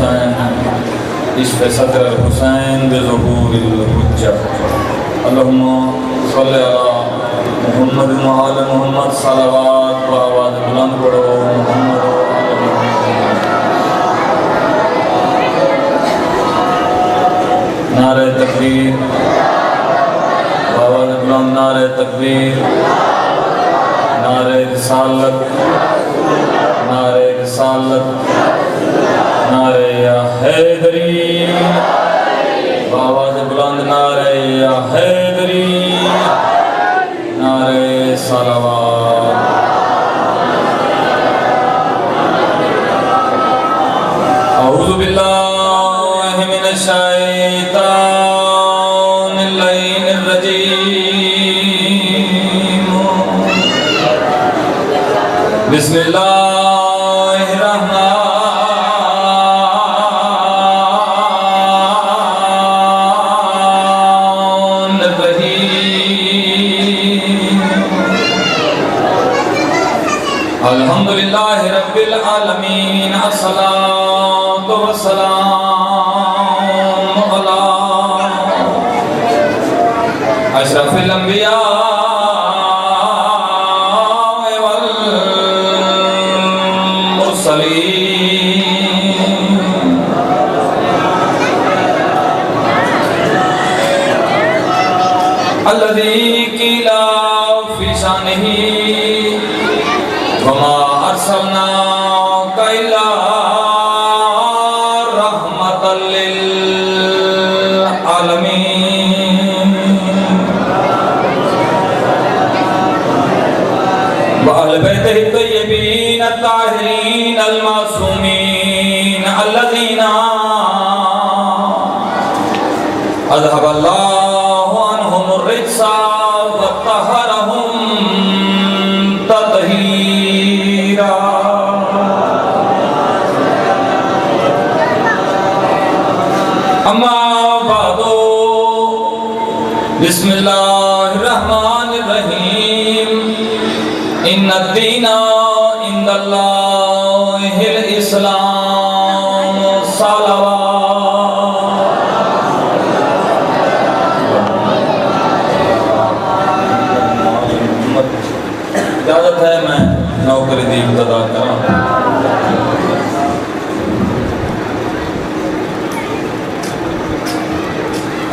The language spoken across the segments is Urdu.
الحسین عشق صدر الحسین بظہور الحجہ اللہم صلی علی محمد وآل محمد صلوات و آواز بلند پڑھو محمد و آل محمد نعرہ تکبیر آواز بلند نعرہ تکبیر نعرہ رسالت نعرہ رسالت نعرہ یا حیدری آواز بلند نعرہ یا حیدری نعرہ صلوات اعوذ باللہ من الشیطان اللعین الرجیم بسم اللہ الرحمن الرحیم الحمدللہ رب العالمین الصلاۃ والسلام علی اشرف الانبیاء الذي قيل في شانه وما أرسلناك إلا رحمة للعالمين وأهل بيته الطيبين الطاهرين المعصومين الذين أذهب الله الرجس وطهرهم تطهيرا أما بعد بسم الله الرحمن الرحيم إن الدين عند الله الإسلام صلوات اجازت ہے میں نوکری دی ابتدا کروں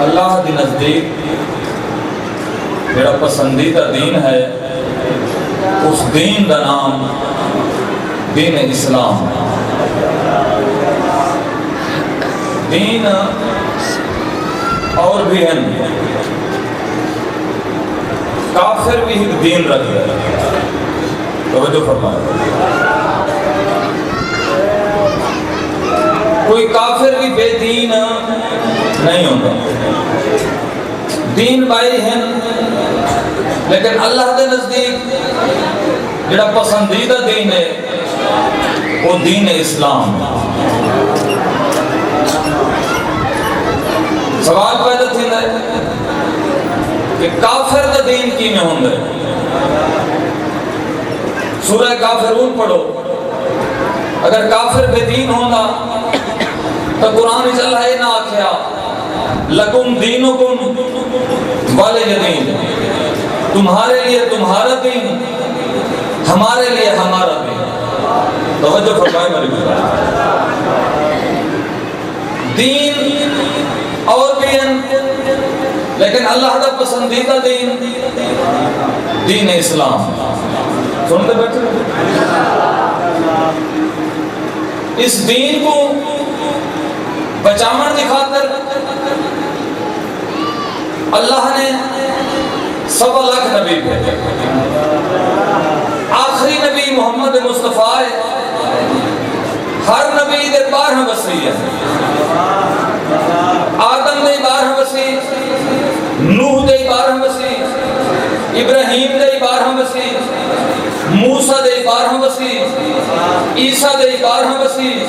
اللہ دی نزدیک میرا پسندیدہ دین ہے اس دین کا نام دین اسلام دین اور بھی ہیں کافر بھی ایک دین رکھے توجہ فرمائے کوئی کافر بھی بے دین نہیں ہوگا دین بائی ہیں لیکن اللہ کے نزدیک جڑا پسندیدہ دین ہے وہ دین اسلام سوال پیدا تھی کہ کافر کا دین کی میں ہوں گے سورہ کافرون پڑھو اگر کافر بے دین ہونا تو قرآن چل ہے نہ آکھیا لکم دینکم ولی دین تمہارے لیے تمہارا دین ہمارے لیے ہمارا دین توجہ فرمائے میرے دین اور بھی ہیں لیکن اللہ کا پسندیدہ دین دین اسلام سنتے بیٹھے اس دین کو بچاون کی خاطر اللہ نے 1.25 لاکھ نبی بھیجے آخری نبی محمد مصطفیٰ ہر نبی دے 12 وصیت ہے آدم دے 12 وصیت نوح دے 12 وصیت ابراہیم دے 12 وصیت موسیٰ دے 12 وصیت عیسیٰ دے 12 وصیت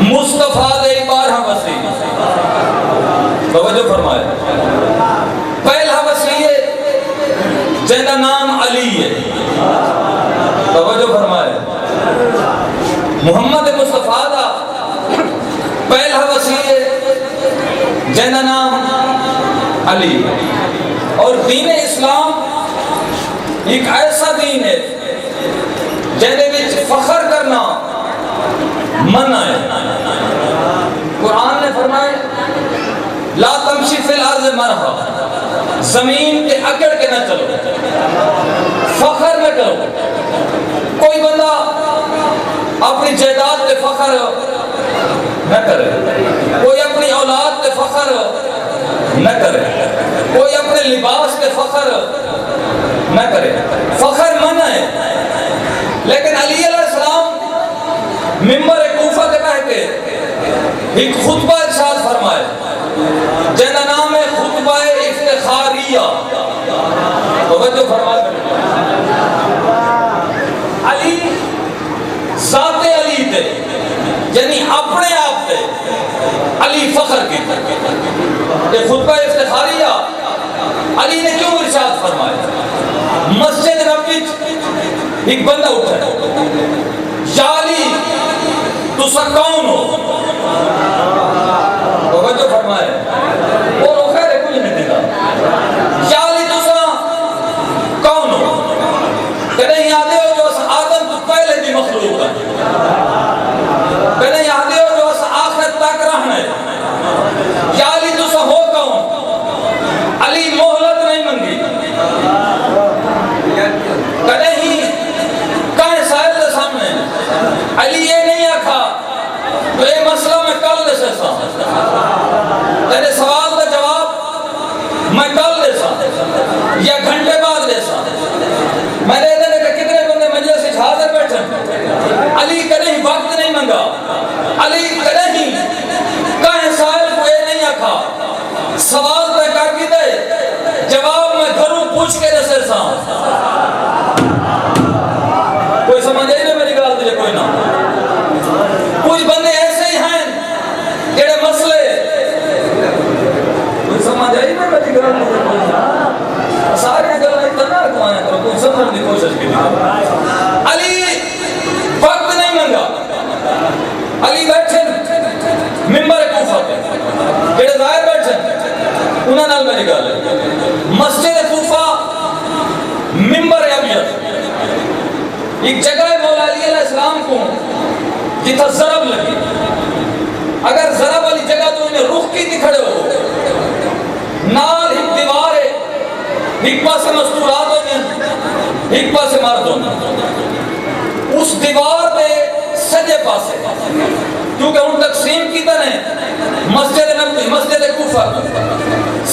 مصطفیٰ دے 12 وصیت توجہ فرمائے پہلا وصیت جن کا نام علی ہے توجہ فرمائے محمد مصطفیٰ دا جنہ نام علی. اور دین اسلام ایک ایسا دین ہے جہدے وچ فخر کرنا منع ہے. قرآن نے فرمایا لا تمشی فی الارض مرحا، زمین کے اکڑ کے نہ چلو، فخر نہ کرو. کوئی بندہ اپنی جائیداد پہ فخر نہ کرے، کوئی اپنی اولاد پہ فخر نہ کرے، کوئی اپنے لباس پہ فخر نہ کرے. فخر منع ہے. لیکن علی علیہ السلام منبر کوفہ کے بیٹھ کے ایک خطبہ ارشاد فرمائے جنہ نام ہے خطبہ افتخاریہ. توجہ فرمائے. علی ذات علی تے یعنی اپنے آپ تے علی فخر کی. یہ خطبہ افتخاریہ علی نے کیوں ارشاد فرمایا؟ مسجد نبوی ایک بندہ اٹھا یا علی تسا کون ہو؟ توجہ فرمائے. اور خیر ہے کچھ نہیں دیتا. یا علی تسا کون ہو؟ کہنے یادے ہو جو اس آدم تو پہلے بھی مخلوق ہے، کہنے یادے ہو جو اس آخرت تک رہنا ہے. یا علی تسا ہو کون؟ علی مہلت نہیں منگی. کہنے ہی کہیں سائل دے سامنے علی یہ نہیں آکھا تو یہ مسئلہ میں کل دے سا، تیرے سوال کا جواب میں کل دے سا یا گھنٹے بعد دے سا. میں نے دینے کہ کتنے بندے مجلس سے حاضر بیٹھے. علی کریں وقت نہیں منگا. علی کریں کہیں سائل کو یہ نہیں آکھا سوال پہ کر کی دے جواب میں گھروں پوچھ کے دے سا. کوئی سمجھ آئی نا میری گال دے؟ کوئی نہ. کچھ بندے ایسے ہی ہیں جڑے مسئلے کوئی سمجھ آئی نا میری گال دے؟ سارے گل اتنا رکھوایا کرو کوئی سمجھنے کی کوشش کی. علی وقت نہیں منگا. علی بیٹھے منبر کوفہ پہ جڑے ظاہر بیٹھے انہاں نال میری گل ہے. مسجد کوفہ منبر ابیض ایک جگہ ہے مولا علی علیہ السلام کو جتھا ضرب لگی. اگر ضرب والی جگہ تو انہیں رخ کی تھی کھڑے ہو نال ایک دیوار ہے، ایک پاسے مستورات ہو گئے ایک پاسے مرد ہو گئے. اس دیوار پہ سجے پاسے کیونکہ ان تقسیم کی طرح مسجد نبوی مسجد کوفہ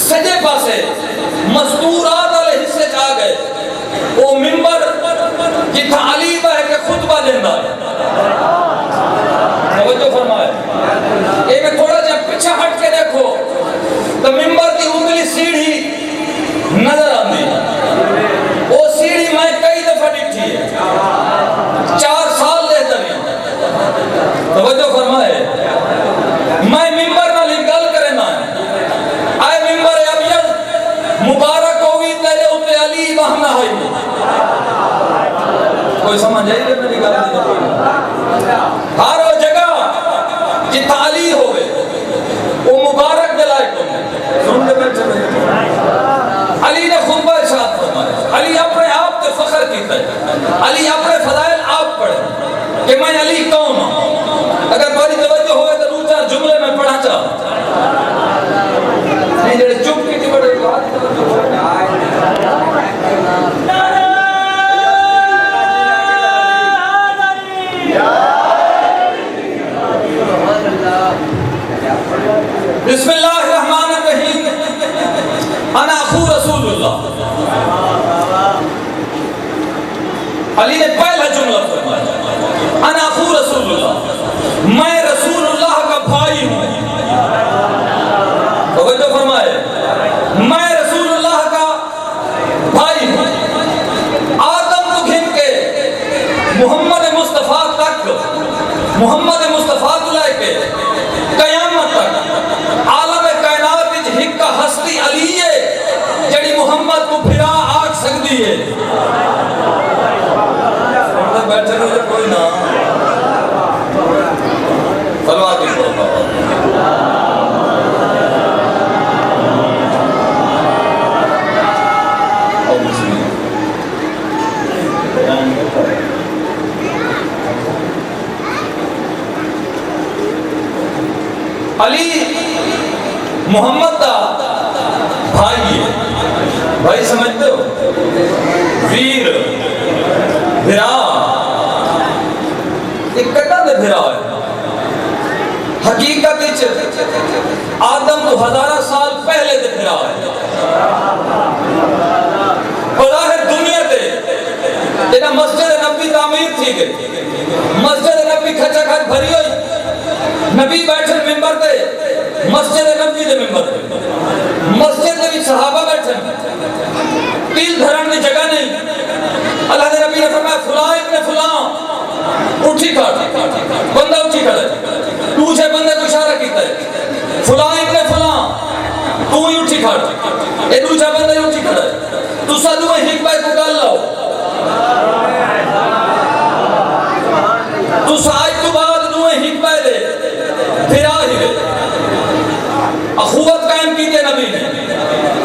سجے پاسے مستورات والے حصے چاہ گئے. وہ منبر جتھا علی بیٹھ کے خطبہ دینا ہے. توجہ فرمائے. یہ میں تھوڑا جا پیچھے ہٹ کے دیکھو تو منبر کی انگلی سیڑھی نظر آتی ہے. وہ سیڑھی میں کئی دفعہ ڈٹھی ہے 4 سال لے دنیا. توجہ فرمائے. میں منبر نہ گل کرنا ہے. آئے منبر ابیض مبارک ہوئی تیرے اوتے علی بہنا ہوئی. کوئی سمجھ آئی کہ میری گل نہیں؟ ہر وہ جگہ جتھا علی ہوئے وہ مبارک دلائے کو سن کے بیٹھے. علی نے خطبہ ارشاد فرمایا. علی اپنے آپ پہ فخر کیتا ہے. علی اپنے فضائل آپ پڑھے کہ میں علی کون ہوں. اگر بڑی توجہ ہوئے تو 2-4 جملے میں پڑھا چاہ نہیں جڑے چپ کی بڑے بسم اللہ الرحمن الرحیم. انا اخو رسول اللہ. علی نے پہلا جملہ فرمایا انا اخو رسول اللہ، میں رسول اللہ کا بھائی ہوں. توجہ فرمائے. میں رسول اللہ کا بھائی ہوں. آدم کو گھن کے محمد مصطفیٰ تک، محمد مصطفیٰ کو لے کے قیامت تک عالم کائنات وچ ہک ہستی علی ہے جڑی محمد کو پھرا آکھ سکتی ہے. علی محمد دا بھائی ہے. بھائی سمجھتے ہو؟ ویر بھرا ایک کٹا دے بھرا ہے. حقیقت آدم تو ہزارہ سال پہلے دے بھرا ہے. بظاہر دنیا تے جینا مسجد نبی تعمیر تھی گئی, مسجد نبی کھچا کھچ بھری ہوئی, نبی بیٹھے ممبر تے, مسجد نبی دے ممبر تے, مسجد دے بھی صحابہ بیٹھے, تیل دھرن دی جگہ نہیں. اللہ دے نبی نے فرمایا فلاں ابن فلاں اٹھی کھڑ, بندہ اٹھی کھڑا ہے, دوسرے بندے کو اشارہ کیتا ہے فلاں ابن فلاں تو ہی اٹھی کھڑ, اے دوسرا بندہ ہی اٹھی کھڑا ہے, تو سادو میں حکمہ کو گل لاؤ, تو ساج تو بعد دوئے حکمہ دے پھر آہی دے اخوت قائم کی دے نبی نے.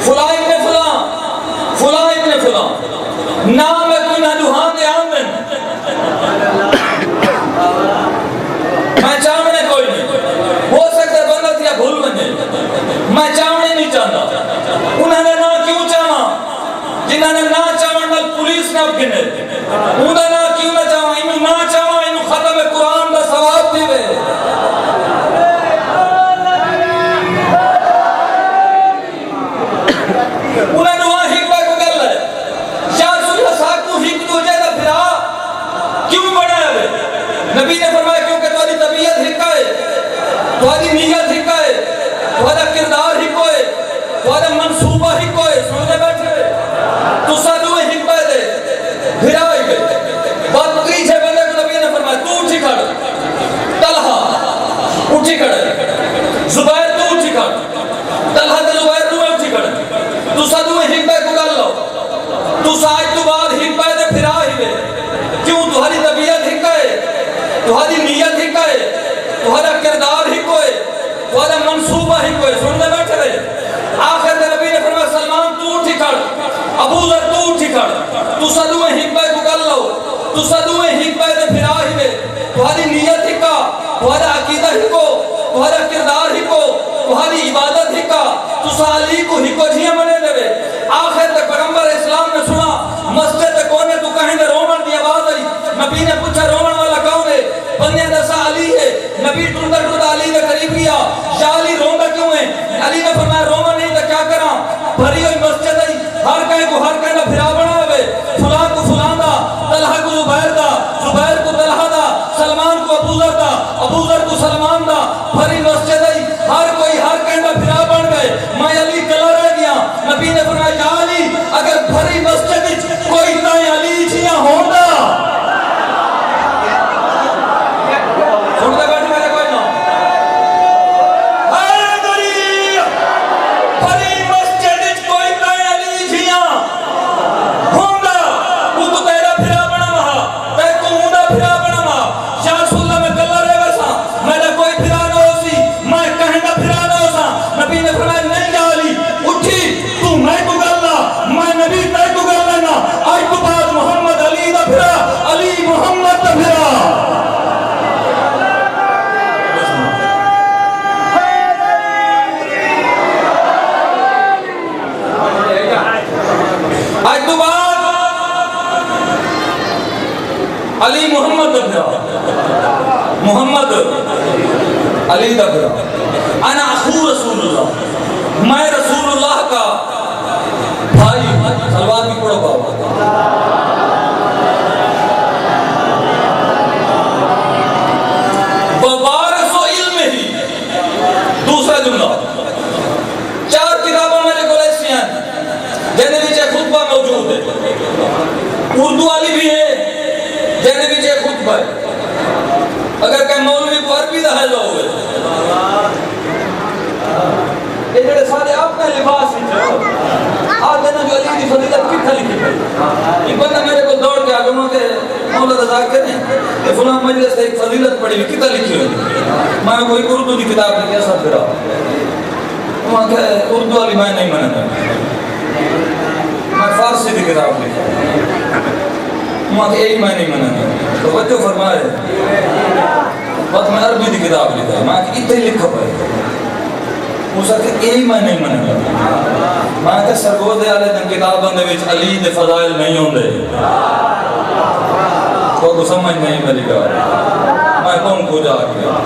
فلاں ابن فلاں, فلاں ابن فلاں, نام ہے کوئی نہ لوہان دے آمن, میں چاہنے کوئی نہیں, ہو سکتا بندہ تھیا بھول بنے, میں چاہنے نہیں چاہتا. انہوں نے نہ کیوں چاہا, جنہوں نے نہ چاہا نہ پولیس نے اب گنے, انہوں نے نہ کیوں نہ چاہا, انہوں نہ چاہا انہوں ختم قرآن کا ثواب دے وے. انہوں نے وہاں حکمہ کو گل ہے یا رسول اللہ صاحب کو حکم تو جائے پھرا کیوں بڑھایا ہے؟ نبی نے فرمایا کیونکہ تمہاری طبیعت حکمہ ہے, تمہاری نیت حکمہ ہے, تمہارا کردار حکمہ ہے, تمہارا منصوبہ حکمہ ہے. سننے بیٹھے تو سادو میں حکمہ دے پھرا ہی گئے. بات تیجھے بندے کو نبی نے فرمایا تو اٹھی کھڑ, طلحہ اٹھی کھڑے, زبیر تو اٹھی کھڑ, طلحہ تے زبیر تو اٹھی کھڑے, تو سادو میں حکمہ کو گل لو, تو ساج تو بعد حکمہ دے پھرا ہی گئے. کیوں؟ تمہاری طبیعت حکمہ ہے, تمہاری نیت حکمہ ہے, تمہارا کردار حکمہ ہے, تمہارا منصوبہ حکمہ ہے. سننے بیٹھے رہے. آخر دے نبی نے فرمایا سلمان تو اٹھی کھڑ, ابو ذر تو اٹھی کھڑ, تو سادو میں حکمہ کو گل لو, تو سادو میں حکمہ دے پھرا ہی گئے. تمہاری نیت حکمہ, تمہارا عقیدہ حکمہ, تمہارا کردار حکمہ, تمہاری عبادت حکمہ, تو سالی کو حکمہ جھیاں منے دے. آخر تک پیغمبر اسلام نے سنا مسجد کونے تو کہیں دے رومن دی آواز آئی. نبی نے پوچھا رومن والا کون ہے؟ بندے دسا علی ہے. نبی ٹوٹا ٹوٹا علی کے قریب گیا, یا علی روندا کیوں ہے؟ علی نے فرمایا رومن نہیں تو کیا کراں, بھری ہوئی مسجد ہے, ہر کہیں کو ہر کہیں دا پھرا بنا ہوئے, فلاں کو فلاں دا, طلحہ کو زبیر دا, زبیر کو طلحہ دا, سلمان کو ابو ذر دا, ابو ذر کو سلمان دا, بھری مسجد ہے, ہر کوئی ہر کہیں دا پھرا بن گئے. میں علی کلا رہ گیا. نبی نے فرمایا یا علی اگر بھری مسجد کوئی تائیں علی جیاں ہوندا, سنتے بیٹھے میرے کوئی نہ, بھری مسجد کوئی تائیں علی جیاں ہوندا, وہ تو تیرا پھرا بنا وہاں, تے تو ہوندا پھرا بنا وہاں. یا رسول اللہ میں کلا رہ ویسا, میرا کوئی پھرا نہ ہو سی, میں کہیں دا پھرا نہ ہو سا. نبی نے فرمایا نہیں یا علی اٹھی, تو میں کو گلنا, میں نبی تے کو گلنا, آج تو بعد محمد علی دا پھرا, علی محمد دا پھرا. آج تو بعد علی محمد دا پھرا, محمد علی دا پھرا. انا اخو رسول اللہ, میں رسول اللہ کا بھائی. سلوات بھی پڑھو بابا. ووارث علم ہی, دوسرا جملہ. چار کتابوں میرے کو ایسی ہیں جنہیں بھی خطبہ موجود ہے, اردو والی بھی ہے جنہیں بھی خطبہ ہے. اگر کہ مولوی کو عربی دا ہے لو ہوئے, یہ جڑے سارے اپنا لباس ہی جو آدھے نا جو علی کی فضیلت کتھا لکھی پڑی. یہ بندہ میرے کو دوڑ کے آگے کہ مولا رضا کریں کہ فلاں مجلس سے ایک فضیلت پڑی ہوئی کتھا لکھی ہوئی. میں کوئی اردو کی کتاب نہیں کیسا پھرا, وہاں کہ اردو والی میں نہیں مانتا, میں فارسی کی کتاب لکھی, وہاں کہ ایک میں نہیں مانتا. تو بچوں فرمائے بات میں عربی دی کتاب لکھا ہے میں کہ اتنے لکھا پائے موسیٰ کہ یہی میں نہیں منے گا میں کہ سرگودے آلے دن کتاب بندے ویچ علی دے فضائل نہیں ہوں دے کو سمجھ نہیں ملی گا میں کون کو جا گیا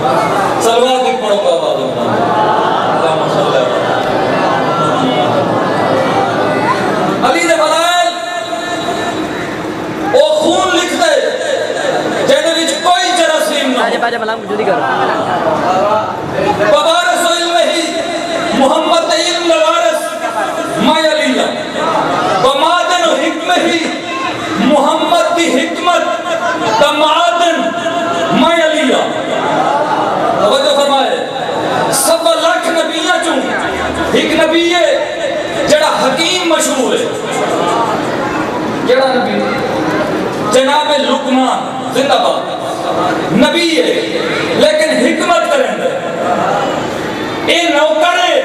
سلوات ایک پڑھو گا آواز اللہ صلی اللہ علی دے فضائل او خون لکھ دے جینے ویچ کوئی جراثیم نہ باجہ ملام جلدی کرو وبارس علم ہی محمد علم لوارس میں علی ومادن حکم ہی محمد دی حکمت معادن میں علی توجہ فرمائے سب لاکھ نبیاں چوں ایک نبی ہے جڑا حکیم مشہور ہے جڑا نبی جناب لقمان زندہ باد نبی ہے لیکن حکمت کریں دے اے نوکر ہے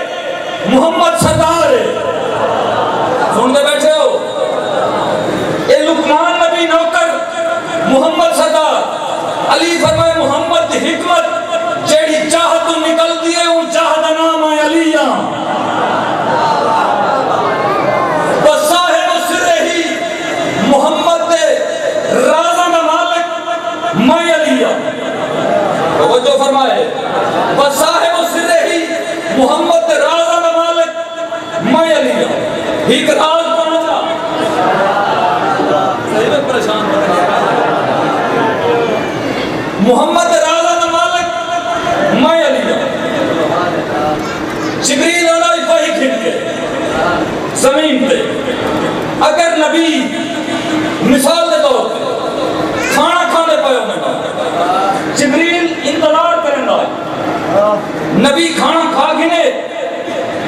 محمد سردار ہے سن دے بیٹھے ہو اے لقمان نبی نوکر محمد سردار علی فرمائے محمد دی حکمت جیڑی چاہت تو نکل دیئے ان چاہت نام ہے علیہ بس صاحب سر ہی محمد دے رازہ مالک میں علیہ توجہ فرمائے بس صاحب سر ہی محمد دے رازہ مالک میں علیہ ایک راز پہنچا صحیح میں پریشان محمد رازہ مالک میں علی جبریل علیہ وحی کھن کے زمین پہ اگر نبی مثال دے طور پہ کھانا کھانے پائے ہونے جبریل انتظار کریں گا نبی کھانا کھا گھنے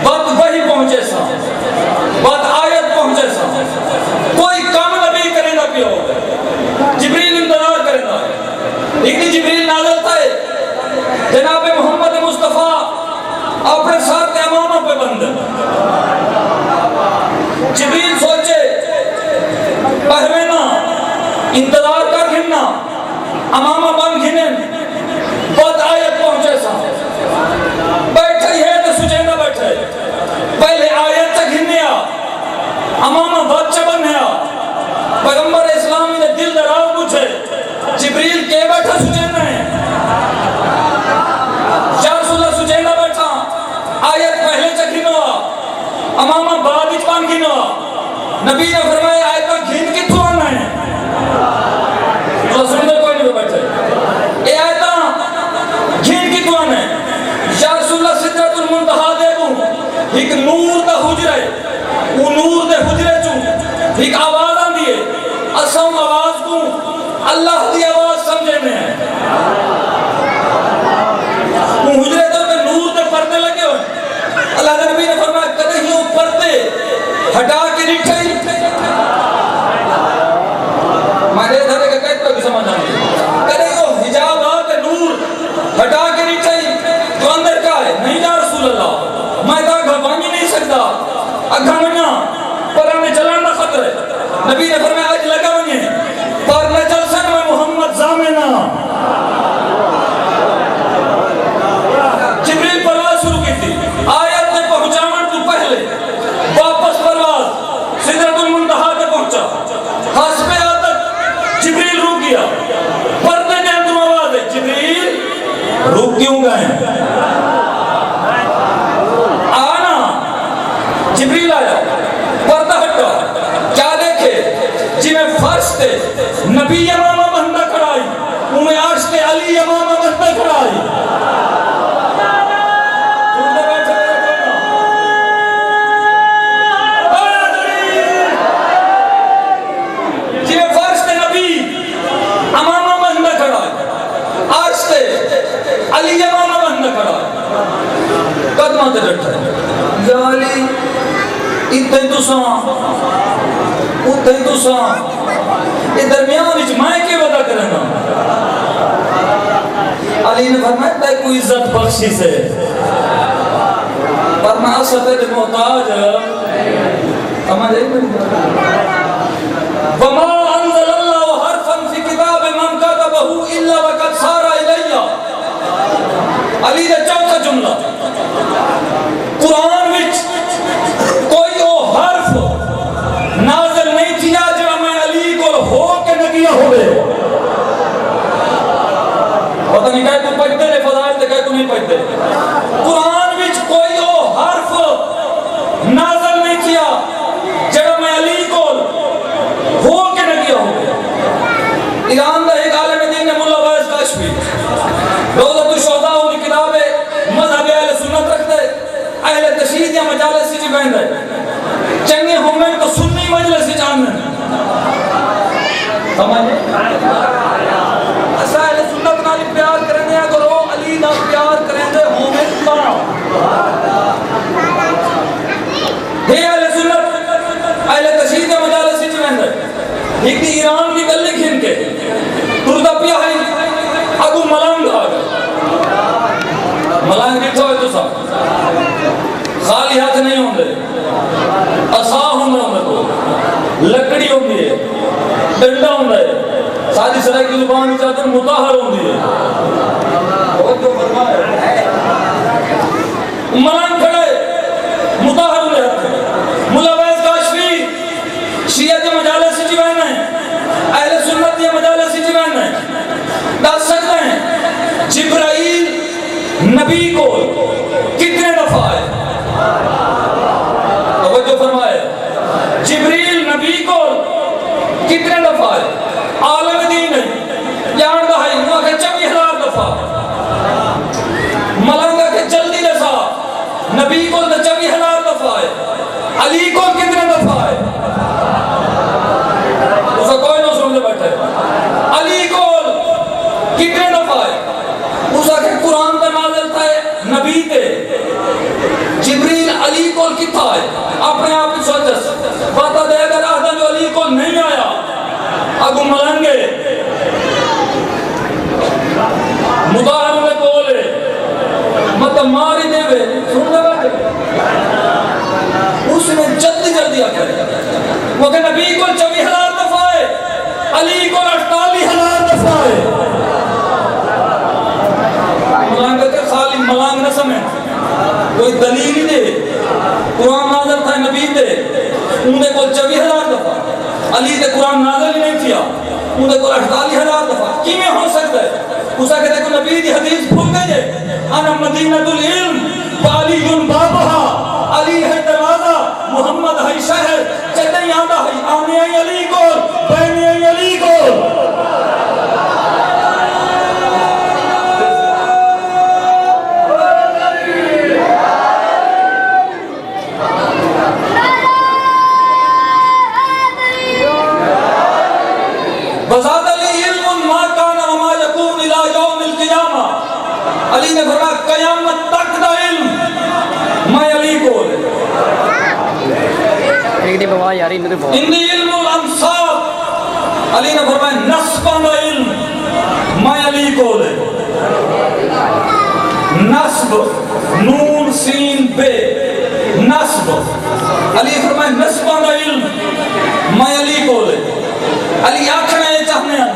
بات وحی پہنچے سا بات آیت پہنچے سا کوئی کام نبی کریں گا پیو جبریل انتظار کریں گا ایک دی جبریل نازل تھا جناب محمد مصطفیٰ اپنے ساتھ امامہ پہ بند جبریل سوچے پہوینا انتظار کر گھننا امامہ بند گھنن بات آیت پہنچے سا بیٹھے ہی ہے تو سجے نہ بیٹھے پہلے آیت سے گھننے امامہ بات چبن ہے پیغمبر اسلامی نے دل دراؤ پوچھے جبریل کے بیٹھا سجینہ ہے یا رسول اللہ سجینہ بیٹھا آیت پہلے چکھنو امامہ بعد اچپان گھنو نبی نے فرمایا آیت گھن کی تو آنا ہے رسول اللہ کوئی نہیں بیٹھے اے آیت گھن کی تو آنا ہے یا رسول اللہ صدرت المنتہا دے بو ایک نور دا حجرے وہ نور دے حجرے چوں ایک آواز آن دیئے اسم آواز کو اللہ دی آواز سمجھے میں ہے وہ حجرے تو میں نور دے پردے لگے ہوئے اللہ دے نبی نے فرمایا کدے ہی وہ پردے ہٹا کے رکھے میں نے دھرے کا کہت پر بھی سمجھ آنے کدے ہی وہ حجاب آتے نور ہٹا کے رکھے جو اندر کا ہے نہیں جا رسول اللہ میں کہا گھر بانگی نہیں سکتا اگھا منیا پر ہمیں چلان نہ خطر ہے نبی نے فرمایا آج لگا منیا پر نہ چل سن میں محمد زامنہ جبریل پرواز شروع کی تھی آیت نے پہنچاون تو پہلے واپس پرواز سدرت المنتہا پہ پہنچا حسب عادت جبریل رک گیا پردے نے اندر آواز ہے جبریل رک کیوں گئے آنا جبریل آیا پردہ ہٹا کیا دیکھے جی میں فرش تے نبی امامہ بندہ کھڑائی انہیں عرش تے علی امامہ بندہ کھڑائی جی میں فرش تے نبی امامہ بندہ کھڑائی عرش تے علی امامہ بندہ کھڑائی قدمہ تے ڈٹھا یا علی اتنے تو ساں یہ درمیان وچ میں کے ودا کرنا علی نے فرمایا تے کوئی عزت بخشی سے پر میں اصل تیرے محتاج سمجھ آئی میری وما انزل اللہ حرفا فی کتاب من کتبہ الا وقد سار الیہ علی دا چوتھا جملہ قرآن وچ کوئی او حرف نازل نہیں تھیا جو میں علی کو ہو کے نگیا ہوئے. پتہ نہیں کہے تو پڑھتے لے فضائل تے کہے تو نہیں پڑھتے. قرآن وچ کوئی او حرف نازل نہیں تھیا جو میں علی کو ہو کے نگیا ہوئے. ایران دا ایک عالم دین نے مولا وائس کاشفی روضۃ الشہداء کی کتاب ہے مذہب اہل سنت رکھتے اہل تشیع یا مجالس سے بہن ہے چنگے ہومن تو سنی مجلس سے جاننے سمجھے ایسا اہل سنت نالی پیار کریں دے اگر وہ علی نہ پیار کریں دے ہومن پڑا ہے اہل سنت اہل تشیع یا مجالس سے بہن ہے ایک دی ایران کی گل لکھیں کے تردہ پیا ہے اگو ملنگ آگا ملنگ کتھو ہے تو سب خالی ہاتھ نہیں ہوں دے اصا ہوں دے کو لکڑی ہوں دی ہے ڈنڈا ہوں دے سادی سرائی کی زبان چاہتے ہیں متاہر ہوں دی ہے بہت جو فرمائے ملنگ کھڑے متاہر ہوں دے ہاتھ مولا ویس کاشفی شیعہ کے مجالس سے جیوان ہے اہل سنت کے مجالس سے جیوان ہے ڈال سکتے ہیں جبرائیل نبی کو کتنے دفعہ ہے توجہ فرمائے جبریل نبی کو کتنے دفعہ ہے عالم دین ہے جان دا ہے وہ کہ 24,000 دفعہ ملنگا کہ جلدی دفعہ نبی کو 24,000 دفعہ ہے علی کو کتنے دفعہ ہے اسے کوئی نہ سن لے بیٹھے علی کو کتنے دفعہ ہے اسے کہ قرآن کا نازل تھا ہے نبی تے جبریل علی کو کتھا ہے اپنے آپ کی سوچس بتا دے اگر آدھا جو علی کو نہیں آیا اگو ملنگے مداہر میں بولے مطلب ماری دے وے سن لے بیٹھے اس نے جلدی جلدی آکے وہ کہ نبی کو 24,000 دفعہ ہے علی کو 48,000 دفعہ ہے ملنگ کے خالی ملنگ نہ سمیں کوئی دلیل ہی دے قرآن نازل تھا نبی دے انہیں کو 24,000 دفعہ علی دے قرآن نازل ہی نہیں کیا انہیں کو 48,000 دفعہ کی میں ہو سکتا ہے اسا کہتے کہ نبی دی حدیث بھول گئے انا مدینۃ العلم علی بابہا علی ہے دروازہ محمد ہے شہر چلیں آدھا ہے آنے آئی علی کو بہنے آئی علی کو وزاد علی علم ما کانا وما یکون الى یوم القیامہ علی نے فرمایا قیامت تک دا علم میں علی کو ایک دی بوا یاری انہوں نے بہت انی علم الانصاب علی نے فرمایا نصب دا علم میں علی کو لے نصب نون سین بے نصب علی فرمایا نصب دا علم میں علی کو لے علی آنکھنے یہ چاہنے ہیں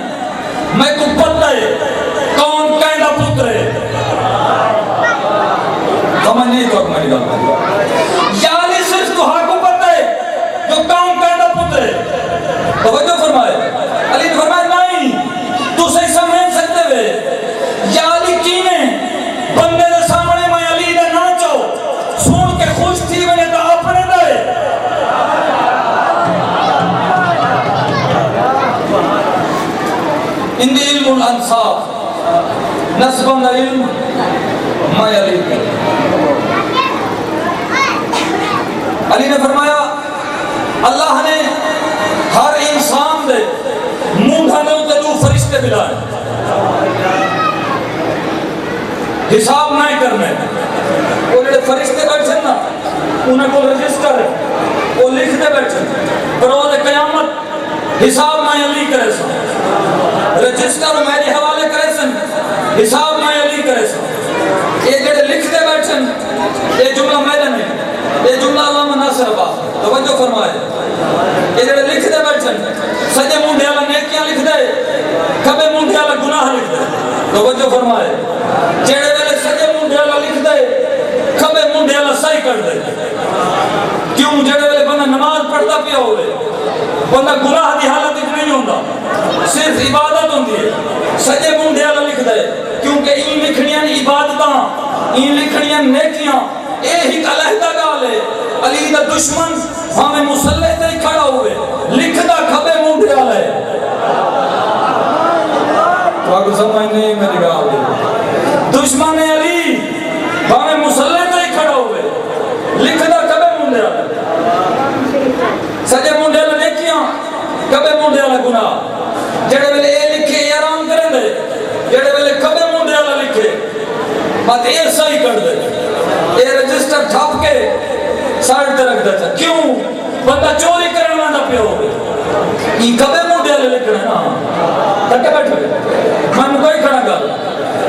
میں کو پتہ ہے کون کہنا پتر ہے سمجھ نہیں تو اکمہ نگاہ یا علی صرف تو ہاں کو پتہ ہے جو کون کہنا پتر ہے توجہ فرمائے علی نے فرمائے نہیں تو صحیح سمجھ سکتے ہوئے یا علی کینے بندے دے سامنے میں علی دے نہ چاہو سن کے خوش تھی میں نے تو اپنے دے اندی علم الانصاب نصباً علم ما علی علی نے فرمایا اللہ نے ہر انسان دے مونڈھا نے ہوتے دو فرشتے بلائے حساب نہیں کرنے وہ جڑے فرشتے بیٹھے نا انہیں کو رجسٹر ہے وہ لکھتے بیٹھے بروز قیامت حساب نہیں علی کرے سا رجسٹر میری حوالے کرے سن حساب میں علی کرے سن یہ جڑے لکھتے بیٹھن یہ جملہ میرے نہیں یہ جملہ علامہ ناصر عباس توجہ فرمائے یہ جڑے لکھتے بیٹھن سجے منڈے والا نیکیاں لکھ دے کبے منڈے والا گناہ لکھ دے توجہ فرمائے جڑے ویلے سجے کر دے کیوں جڑے ویلے بندہ نماز پڑھتا پیا ہوئے بندہ گناہ دی حالت نہیں ہوتا صرف عبادت ہوتی ہے سجے منڈے والا لکھ دے کیونکہ این لکھنیاں عبادتاں این لکھنیاں نیکیاں اے ہی علیحدہ گال ہے علی دا دشمن ہمیں مسلح تے ہی کھڑا ہوئے لکھدا کھبے منڈے والا ہے تو آپ کو سمجھ نہیں میری گال دشمن علی ہمیں مسلح تے ہی کھڑا ہوئے لکھدا کھبے منڈے والا سجے منڈے والا نیکیاں کبے منڈے والا گناہ جڑے ویلے اے لکھے یہ آرام کریں دے جڑے ویلے کبے منڈے والا لکھے بات اے صحیح کر دے اے رجسٹر چھاپ کے سائڈ تے رکھ دیتا کیوں بندہ چوری کرنے والا پہ ہو یہ کبے منڈے والے لکھنا ہے نا تکے بیٹھے من کوئی کھڑا گا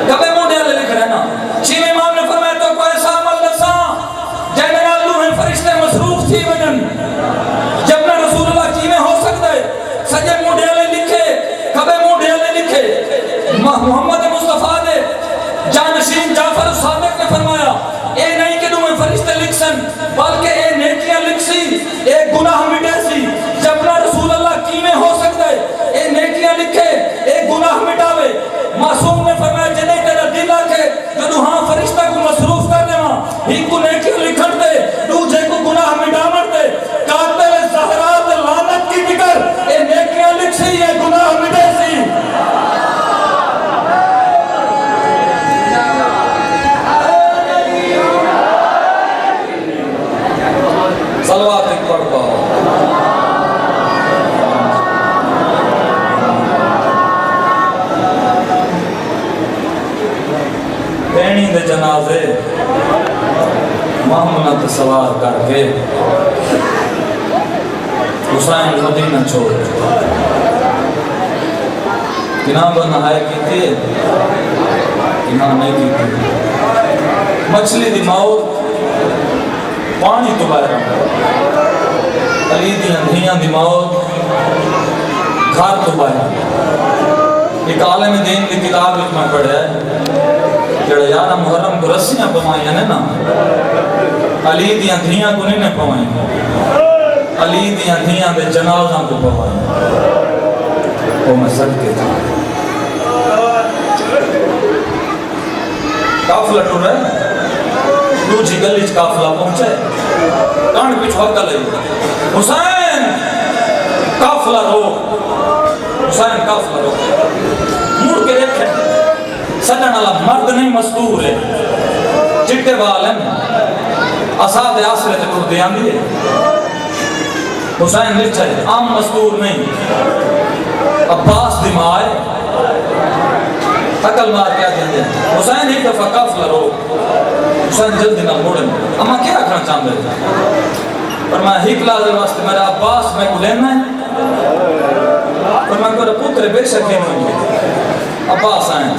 کبے منڈے والے لکھنا ہے نا چین امام نے فرمایا تو کوئی ایسا عمل دسا جنرال روح فرشتے مصروف تھی وجن جب نہ رسول اللہ کی میں ہو سکتا ہے سجے موڈے والے لکھے کبے موڈے والے لکھے محمد مصطفیٰ نے جانشین جعفر صادق نے فرمایا اے نہیں کہ تمہیں فرشتے لکھ سن بلکہ اے نیکیاں لکھ سی اے گناہ مٹے سی جب نہ رسول اللہ کی میں ہو سکتا ہے اے نیکیاں لکھے اے گناہ مٹاوے معصوم نے فرمایا جنہیں تیرا دل آکے جو ہاں فرشتہ کو مصروف کر دے وہاں ہی کو نیکیاں لکھن دے دوجے کو گناہ مٹاون دے قاتل زہرات لعنت کی فکر اے نیکیاں لکھ سی اے گناہ مٹے سی صلوات ایک پڑھ پاؤ بینی دے جنازے محمد سوار کر کے حسین مدینہ چھوڑ کناں بنا ہے کیتی ہے کناں نہیں کیتی مچھلی دی موت پانی تو باہر علی دی اندھیاں دی موت گھر تو باہر ایک عالم دین کی کتاب ایک میں پڑھا ہے جڑا یارہ محرم کو رسیاں پوائیں نے نا علی دی اندھیاں کو نہیں پوائیں علی دی اندھیاں دے جنازاں کو پوائیں وہ میں صدقے تھا قافلہ ٹور ہے دوجی گلیچ قافلہ پہنچے کان پیچھو حق لئی حسین قافلہ روک حسین قافلہ روک مڑ کے دیکھیں سجن اللہ مرد نہیں مستور ہے چٹے بال ہیں اساد آسرے تے ٹور دیاں دیئے حسین لکھ چاہے عام مستور نہیں عباس دی مائے عقل مار کیا دیندے حسین ایک دفعہ قافلہ روک حسین جلدی نہ موڑن اما کیا کرنا چاہتے ہیں پر میں ہی کلازر واسطے میرا عباس میں کو لینا ہے پر میں کو پتر بے شک ہے عباس آئیں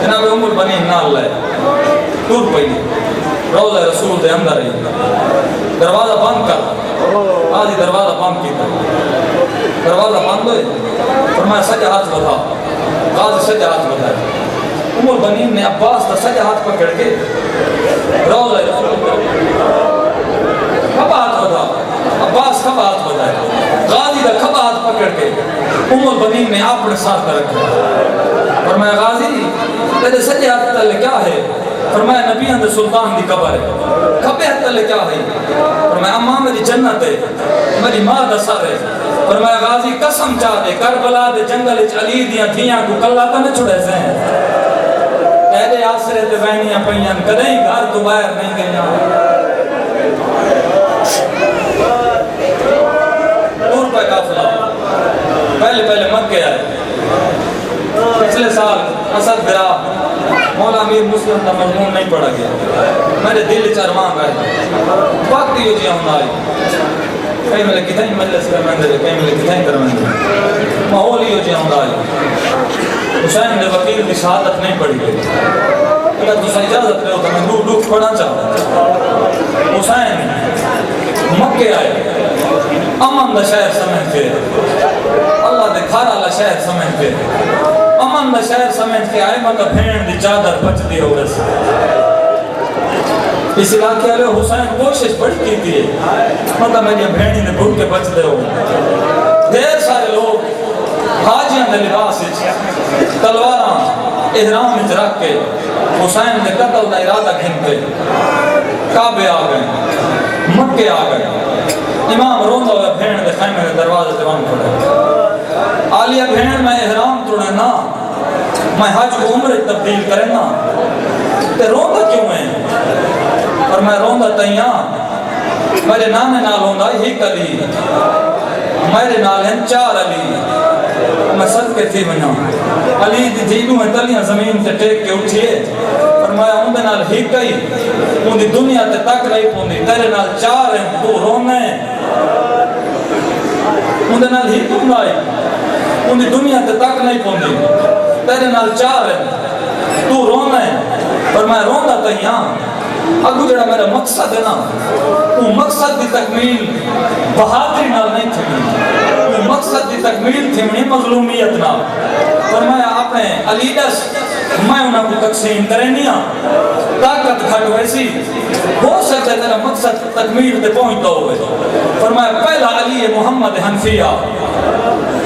جناب عمر بنی نال لائے ٹور پئی روضہ رسول دے اندر ہی دروازہ بند کر آجی دروازہ بند کیتا دروازہ بند ہوئے پر میں سجا ہاتھ بتا غازی سجا ہاتھ بتا عمر بنی نے عباس تا سجا ہاتھ پکڑ کے روضہ رسول کھبا ہاتھ بتا عباس کھبا ہاتھ بتا غازی دا کھبا ہاتھ پکڑ کے عمر بنی نے اپنے ساتھ رکھا فرمایا غازی تیرے سجے ہاتھ تلے کیا ہے فرمایا نبی اندر سلطان دی قبر ہے کھبے ہاتھ تلے کیا ہے فرمایا اماں میری جنت ہے میری ماں دا سر ہے فرمایا غازی قسم چاہ دے کربلا دے جنگل اچ علی دیاں دھیاں کو کلا تا نہ چھڑے سے تیرے آسرے تے بہنیاں پئیاں کدیں گھر تو باہر نہیں گئیاں دور پہ قافلہ پہلے مکے آئے پچھلے سال اسد برا مولا امیر مسلم کا مضمون نہیں پڑھا گیا میرے دل چرمان گئے وقت ہی ہو جی ہوں آئی کہیں ملے کتنے مجلس کر مندر کہیں ملے کتنے کر مندر ماحول ہی ہو جی ہوں آئی حسین نے وکیل کی شہادت نہیں پڑھی گئی اگر دوسرا اجازت رہے ہو تو میں دکھ پڑھنا چاہتا حسین مکے آئے امن دا شہر سمجھ کے اللہ دے کھارا اللہ شہر سمجھ کے امن دا شہر سمجھ کے آئے مطلب بھین دی چادر بچ دی ہو رہے سے اس علاقے والے حسین کوشش بڑی کی تھی مطلب میری بھینی نے بھوک کے بچ دے ہو دیر سارے لوگ حاجیاں دے لباس تلواراں احرام وچ رکھ کے حسین نے قتل دا ارادہ گھنتے کعبے آ گئے مکے آ گئے امام روندا ہوا بھین دے خیمے دے دروازے تے بند کھڑے عالیہ بھین میں احرام توڑے نا میں حج کو عمر تبدیل کرے نا تے روندا کیوں ہے اور میں روندا تیاں میرے نانے نال ہوندا ایک علی میرے نال ہیں 4 علی میں صدقے تھی بنا علی دی جیدوں میں تلیاں زمین تے ٹیک کے اٹھئے اور میں اندے نال ہک گئی ان دی دنیا تے تک رہی پوندی تیرے نال 4 ہیں تو رونے اندے نال ہک ہوں گائی ان دی دنیا تے تک نہیں پوندی تیرے نال 4 ہیں تو رونے اور میں روندا تیاں اگو جڑا میرا مقصد ہے نا وہ مقصد دی تکمیل بہادری نال نہیں تھی وہ مقصد دی تکمیل تھی منی مظلومیت نال اور میں اپنے علی دس میں انہاں کو تقسیم کرنیاں طاقت گھٹ ویسی ہو سکتا ہے تیرا مقصد تکمیل تے پہنچتا ہوئے اور میں پہلا علی محمد حنفیہ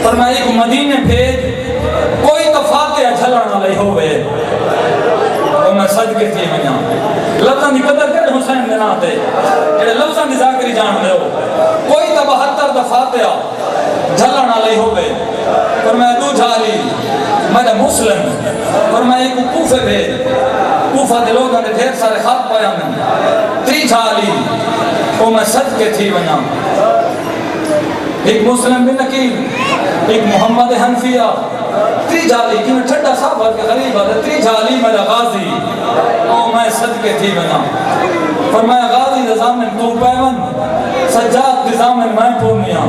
اور میں ایک مدینے بھیج کوئی تو فاتحہ جھلنا لئی ہوئے اور میں صدقے تھی منیاں لفظاں دی قدر کرے حسین دے ناتے جڑے لفظاں دی ذاکری جان دے ہو کوئی تو 72 دفاتحہ جھلنا لئی ہوئے اور میں دو جھالی میرا مسلم اور میں ایک کوفے بھیج کوفہ دے لوگاں نے ڈھیر سارے خط پایا میں 3 جھالی وہ میں صدقے تھی منیاں ایک مسلم بن نکیل ایک محمد حنفیہ 3 جھالی کی میں چھٹا صاحبہ کے غریب آتا 3 جھالی میرا غازی او میں صدقے تھی بنا فرمایا غازی نظامن تو پیون سجاد نظامن میں پورنیا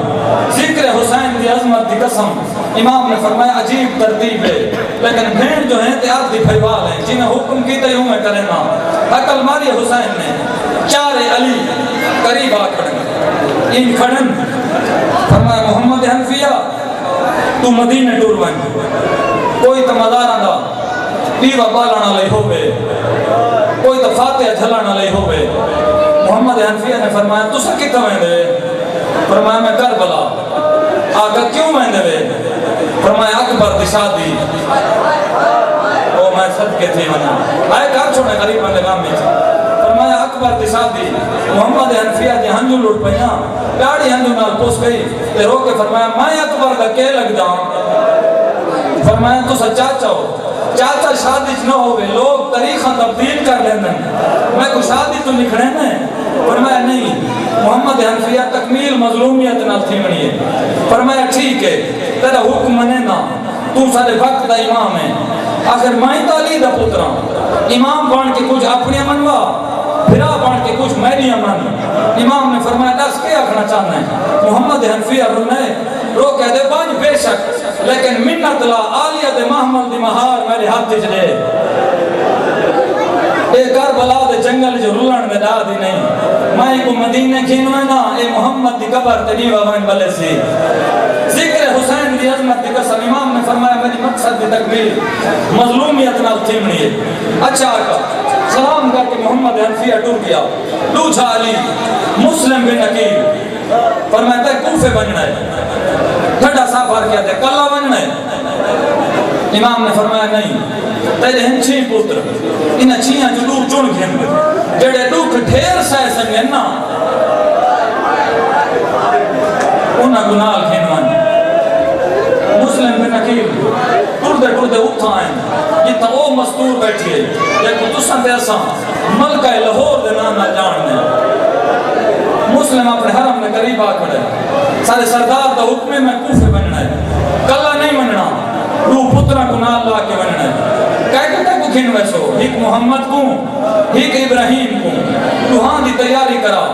ذکر حسین دی عظمت دی قسم امام نے فرمایا عجیب ترتیب ہے لیکن بھین جو ہیں تیار دی بھائیوال ہیں جنہیں حکم کی تے ہوں میں کرے نا عقل ماری حسین نے 4 علی قریب آ کھڑن ان کھڑن فرمایا محمد حنفیہ تو مدینے ٹور بن کوئی تو مزارہ دا دیوہ بالانا لئی ہوئے کوئی تو فاتحہ جھلانا لئی ہوئے محمد حنفیہ نے فرمایا تو سکی تو میں دے فرمایا میں کربلا آقا کیوں میں دے فرمایا اکبر دی شادی او میں صدقے تھی منا آئے کار چھوڑے غریب بندے گام میں فرمایا اکبر دی شادی محمد حنفیہ دی ہنجو لوٹ پہیاں پیاڑی ہنجو نال پوس گئی تے رو کے فرمایا میں اکبر دا کے لگ جاؤں فرمایا تو سا چاچا ہو چاچا شادی نہ ہوئے لوگ طریقہ تبدیل کر لیندن میں کو شادی تو نکھڑے میں فرمایا نہیں محمد حنفیہ تکمیل مظلومیت نہ تھی منی ہے فرمایا ٹھیک ہے تیرا حکم منے نا تو سارے وقت دا امام ہے آخر مائیں تعلی دا پترا امام بان کے کچھ اپنی منوا پھرا بان کے کچھ میری من امام نے فرمایا دس کیا آکھنا چاہنا ہے محمد حنفیہ رونے رو کہہ دے بانج بے شک لیکن منت لا آلیہ دے محمد دی مہار میرے ہاتھ جلے اے کربلا دے جنگل جو رولن دے دا دی نہیں میں کو مدینہ کھینوے نا اے محمد دی قبر تے نیوہ وین بلے سی ذکر حسین دی عظمت دی قسم امام نے فرمایا میری مقصد دی تکمیل مظلومیت نال تھیمنی ہے اچھا آقا سلام کر کے محمد حنفیہ ٹور گیا دوچھا علی مسلم بن نکیل فرمایا تے کوفے بننا ہے ٹھڑا سافر کیا تے کلا بننا ہے امام نے فرمایا نہیں تیرے ہیں 6 پتر انہیں 6 جو دور چون گھن جڑے دکھ ڈھیر سائے سنگن نا انہیں گناہ گھنوان مسلم بن نکیل ٹردے ٹردے اٹھا آئیں جتا او مستور بیٹھی ہے لیکن تو سن ایسا ملکہ لاہور دے نانا جاننے مسلم اپنے حرم میں قریب آ کھڑے سارے سردار دا حکم میں کوفے بننا ہے کلا نہیں بننا دو پترہ کو نال لا کے بننا ہے کہہ کہتا کو کھن ویسو ایک محمد کو ایک ابراہیم کو تو ہاں دی تیاری کرا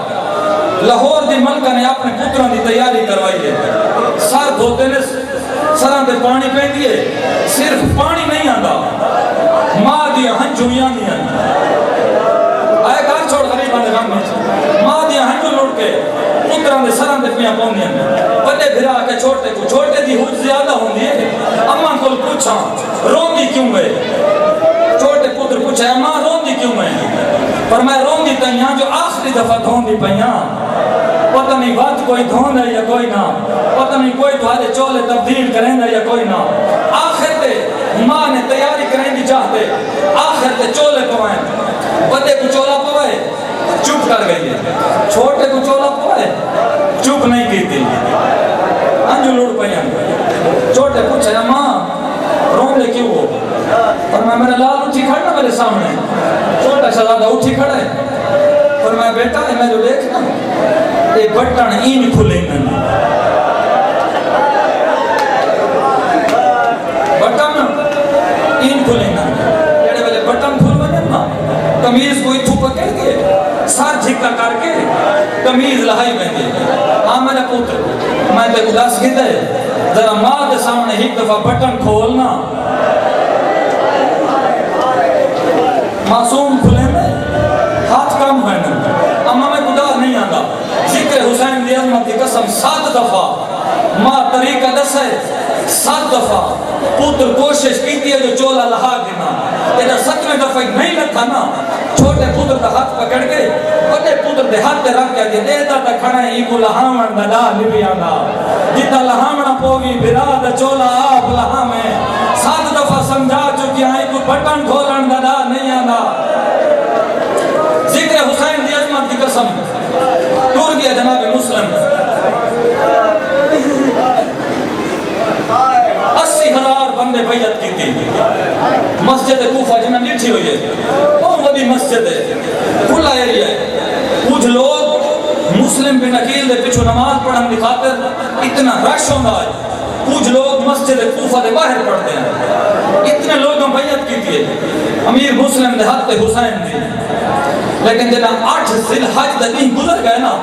لاہور دی ملکہ نے اپنے پتروں دی تیاری کروائی ہے سر دھوتے نے سران دے پانی پہ دیئے صرف پانی نہیں آندا ماں دیا ہنجویاں دیا آئے کار چھوڑ غریب آنے غم میں ماں دیا ہنجو لوٹ کے پتران دے سران دے پیاں پون دیا بڑے بھرا کے چھوٹے دی حج زیادہ ہوں دیئے اماں کو پوچھا روندی کیوں گئے چھوٹے پتر پوچھا اماں روندی کیوں گئے پر میں روندی تا چائیاں جو آخری دفعہ دھون دی پہیاں پتہ نہیں بات کوئی دھون ہے یا کوئی نہ پتہ نہیں کوئی دوارے چولے تبدیل کریں ہے یا کوئی نہ آخر تے ماں نے تیاری کریں دی چاہتے آخر تے چولے پوائیں بڑے کو چولا پوائے چپ کر گئی ہے چھوٹے کو چولا پوائے چپ نہیں کی تھی انجو لوڑ پہیاں چھوٹے پوچھے ماں رون لے کیوں ہو اور میں میرا لال اٹھی کھڑنا میرے سامنے چھوٹا شہزادہ اٹھی کھڑا ہے اور میں بیٹا ہے میں جو دیکھنا ایک بٹن این کھلے میں بٹن این کھلے میں کہنے والے بٹن کھل بنے نا کمیز کوئی تھو پکڑ کے سار جھکا کر کے کمیز لہائی بندے ہاں میں نے پوتر میں تے اداس گی دے ذرا ماں دے سامنے ایک دفعہ بٹن کھولنا معصوم کھلے میں ہاتھ کم ہوئے نا اما میں گدار نہیں آنگا ذکر حسین دی عظمت کی قسم 7 دفعہ ماں طریقہ دس ہے 7 دفعہ پوتر کوشش کیتی ہے جو چولا لہا دینا تیرا 7ویں دفعہ نہیں لکھا نا چھوٹے پوتر دا ہاتھ پکڑ کے بڑے پوتر دے ہاتھ تے رکھ کے دے دا تا کھڑا ہے ایکو لہاون دا لا لبی آنگا جتا لہاونا پوگی برا دا چولا آپ لہاویں 7 دفعہ سمجھا چکی آئی کو بٹن کھولن دا لا نہیں آنگا ذکر حسین دی عظمت کی قسم ٹور گیا جناب مسلم 80,000 بندے بیعت کی تھی مسجد کوفہ جنہ نیٹھی ہوئی ہے بہت بڑی مسجد ہے کھلا ایریا ہے کچھ لوگ مسلم بن عقیل دے پیچھو نماز پڑھن دی خاطر اتنا رش ہوندہ ہے کچھ لوگ مسجد کوفہ دے باہر پڑھتے ہیں اتنے لوگوں بیعت کی تھی امیر مسلم دے حد حسین دی لیکن جنا 8 ذی الحج دا دن گزر گئے نا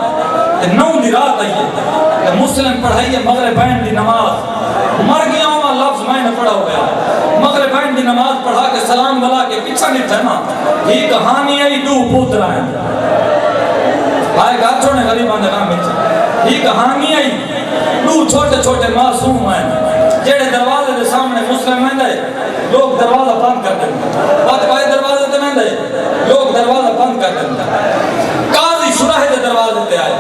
9 دی رات آئی ہے مسلم پڑھائی ہے مغربین دی نماز مر گیا ہوں لفظ میں نے پڑھا ہو گیا مغربین دی نماز پڑھا کے سلام بلا کے پیچھا نہیں تھا نا یہ کہانی آئی 2 پوتر آئیں آئے گا چھوڑنے غریبان دے نام میں یہ کہانی آئی 2 چھوٹے چھوٹے معصوم آئیں جیڑے دروازے دے سامنے مسلم میں دے لوگ دروازہ بند کر دیں بات پائے دروازے دے میں دے لوگ دروازہ بند کر دیں قاضی شرح دے دروازے دے آئے